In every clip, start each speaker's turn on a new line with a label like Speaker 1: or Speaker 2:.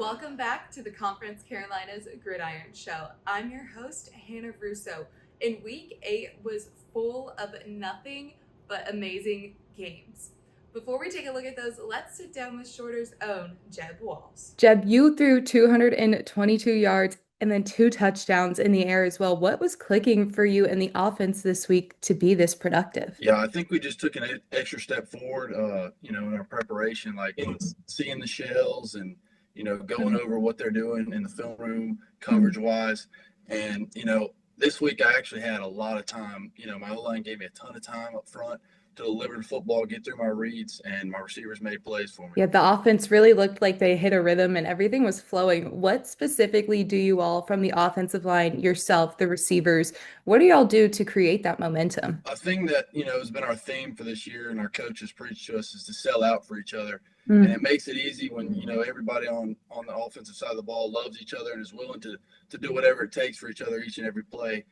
Speaker 1: Welcome back to the Conference Carolinas Gridiron Show. I'm your host, Hannah Russo. And week 8 was full of nothing but amazing games. Before we take a look at those, let's sit down with Shorter's own Jeb Walls.
Speaker 2: Jeb, you threw 222 yards and then 2 touchdowns in the air as well. What was clicking for you in the offense this week to be this productive?
Speaker 3: Yeah, I think we just took an extra step forward, in our preparation, like in seeing the shells and, going over what they're doing in the film room coverage wise. And, this week I actually had a lot of time. My O-line gave me a ton of time up front to deliver the football, get through my reads, and my receivers made plays for me.
Speaker 2: Yeah, the offense really looked like they hit a rhythm and everything was flowing. What specifically do you all from the offensive line, yourself, the receivers, what do y'all do to create that momentum?
Speaker 3: A thing that, has been our theme for this year and our coaches preach to us is to sell out for each other. And it makes it easy when, everybody on the offensive side of the ball loves each other and is willing to do whatever it takes for each other each and every play.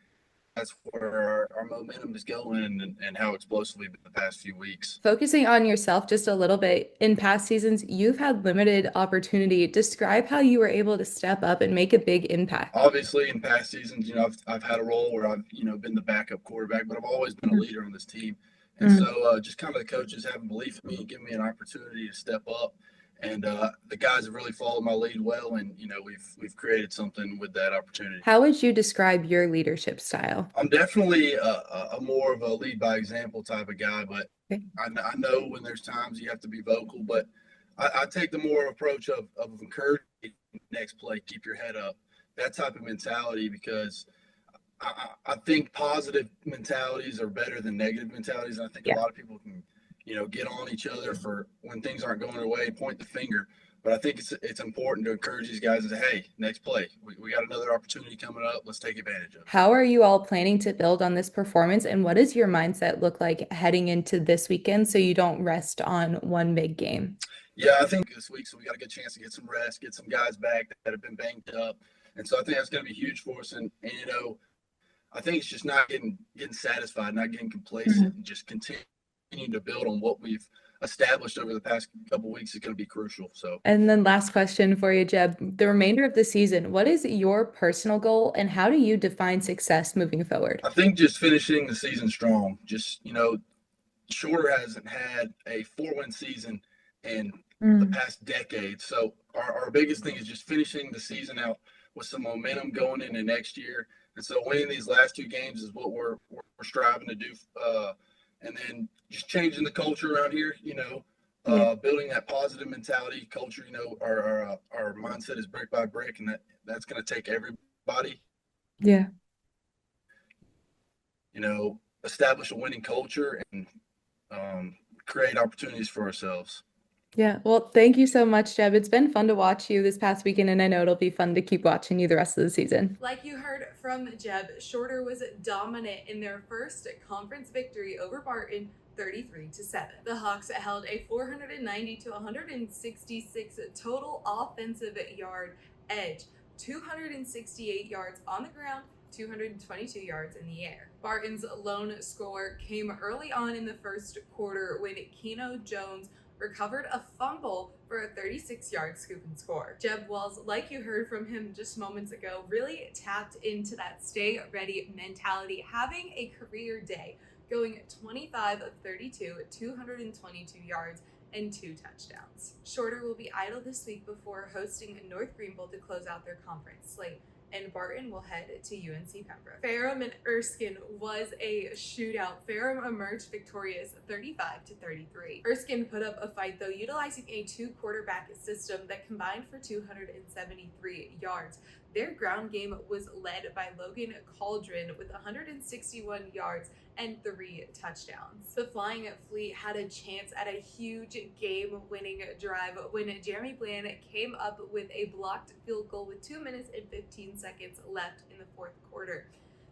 Speaker 3: That's where our momentum is going and how explosively been the past few weeks.
Speaker 2: Focusing on yourself just a little bit, in past seasons, you've had limited opportunity. Describe how you were able to step up and make a big impact.
Speaker 3: Obviously, in past seasons, I've had a role where I've, been the backup quarterback, but I've always been a leader on this team. And so just kind of the coaches having belief in me and giving me an opportunity to step up. And the guys have really followed my lead well, and we've created something with that opportunity.
Speaker 2: How would you describe your leadership style?
Speaker 3: I'm definitely a more of a lead by example type of guy, but I know when there's times you have to be vocal. But I take the more approach of encouraging next play, keep your head up, that type of mentality, because I think positive mentalities are better than negative mentalities. And I think a lot of people can get on each other for when things aren't going their way, point the finger. But I think it's important to encourage these guys and say, hey, next play, we got another opportunity coming up. Let's take advantage of it.
Speaker 2: How are you all planning to build on this performance, and what does your mindset look like heading into this weekend so you don't rest on one big game?
Speaker 3: Yeah, I think this week, so we got a good chance to get some rest, get some guys back that have been banged up. And so I think that's going to be huge for us. And I think it's just not getting satisfied, not getting complacent, and just continuing to build on what we've established over the past couple of weeks is going to be crucial. So,
Speaker 2: and then last question for you, Jeb. The remainder of the season, what is your personal goal, and how do you define success moving forward?
Speaker 3: I think just finishing the season strong. Just Shorter hasn't had a 4-win season in the past decade. So our biggest thing is just finishing the season out with some momentum going into next year. And so winning these last 2 games is what we're striving to do. And then just changing the culture around here, building that positive mentality culture. Our mindset is brick by brick, and that's going to take everybody.
Speaker 2: Yeah.
Speaker 3: Establish a winning culture and create opportunities for ourselves.
Speaker 2: Yeah. Well, thank you so much, Jeb. It's been fun to watch you this past weekend, and I know it'll be fun to keep watching you the rest of the season.
Speaker 1: Like you heard from Jeb, Shorter was dominant in their first conference victory over Barton, 33-7. The Hawks held a 490 to 166 total offensive yard edge, 268 yards on the ground, 222 yards in the air. Barton's lone score came early on in the first quarter when Keno Jones recovered a fumble for a 36-yard scoop and score. Jeb Walls, like you heard from him just moments ago, really tapped into that stay ready mentality, having a career day, going 25 of 32, 222 yards, and 2 touchdowns. Shorter will be idle this week before hosting North Greenville to close out their conference slate, and Barton will head to UNC Pembroke. Ferrum and Erskine was a shootout. Ferrum emerged victorious 35-33. Erskine put up a fight though, utilizing a 2-quarterback system that combined for 273 yards. Their ground game was led by Logan Cauldron with 161 yards and 3 touchdowns. The Flying Fleet had a chance at a huge game-winning drive when Jeremy Bland came up with a blocked field goal with 2 minutes and 15 seconds left in the 4th quarter.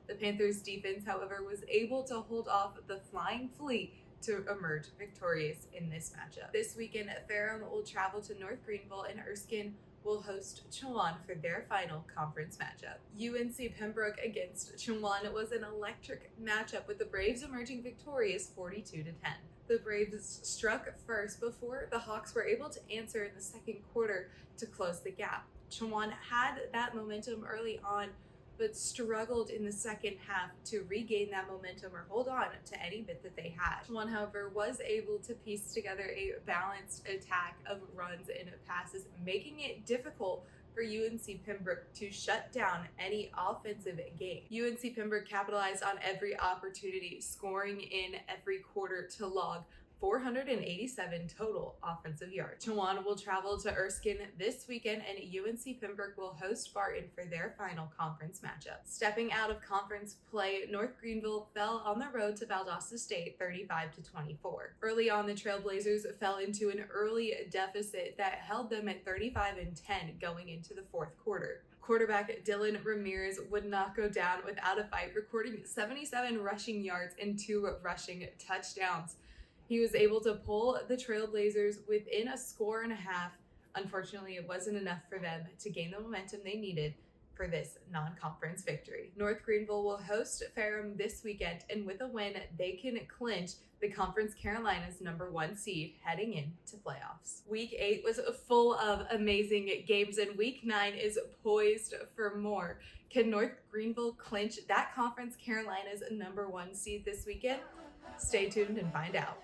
Speaker 1: The Panthers defense, however, was able to hold off the Flying Fleet to emerge victorious in this matchup. This weekend, Ferrum will travel to North Greenville and Erskine will host Chowan for their final conference matchup. UNC Pembroke against Chowan was an electric matchup with the Braves emerging victorious 42-10. The Braves struck first before the Hawks were able to answer in the second quarter to close the gap. Chawan had that momentum early on, but struggled in the second half to regain that momentum or hold on to any bit that they had. Chawan, however, was able to piece together a balanced attack of runs and passes, making it difficult for UNC Pembroke to shut down any offensive game. UNC Pembroke capitalized on every opportunity, scoring in every quarter to log 487 total offensive yards. Chawan will travel to Erskine this weekend, and UNC Pembroke will host Barton for their final conference matchup. Stepping out of conference play, North Greenville fell on the road to Valdosta State 35-24. Early on, the Trailblazers fell into an early deficit that held them at 35-10 going into the fourth quarter. Quarterback Dylan Ramirez would not go down without a fight, recording 77 rushing yards and 2 rushing touchdowns. He was able to pull the Trailblazers within a score and a half. Unfortunately, it wasn't enough for them to gain the momentum they needed for this non-conference victory. North Greenville will host Ferrum this weekend, and with a win, they can clinch the Conference Carolina's #1 seed heading into playoffs. Week 8 was full of amazing games, and Week 9 is poised for more. Can North Greenville clinch that Conference Carolina's #1 seed this weekend? Stay tuned and find out.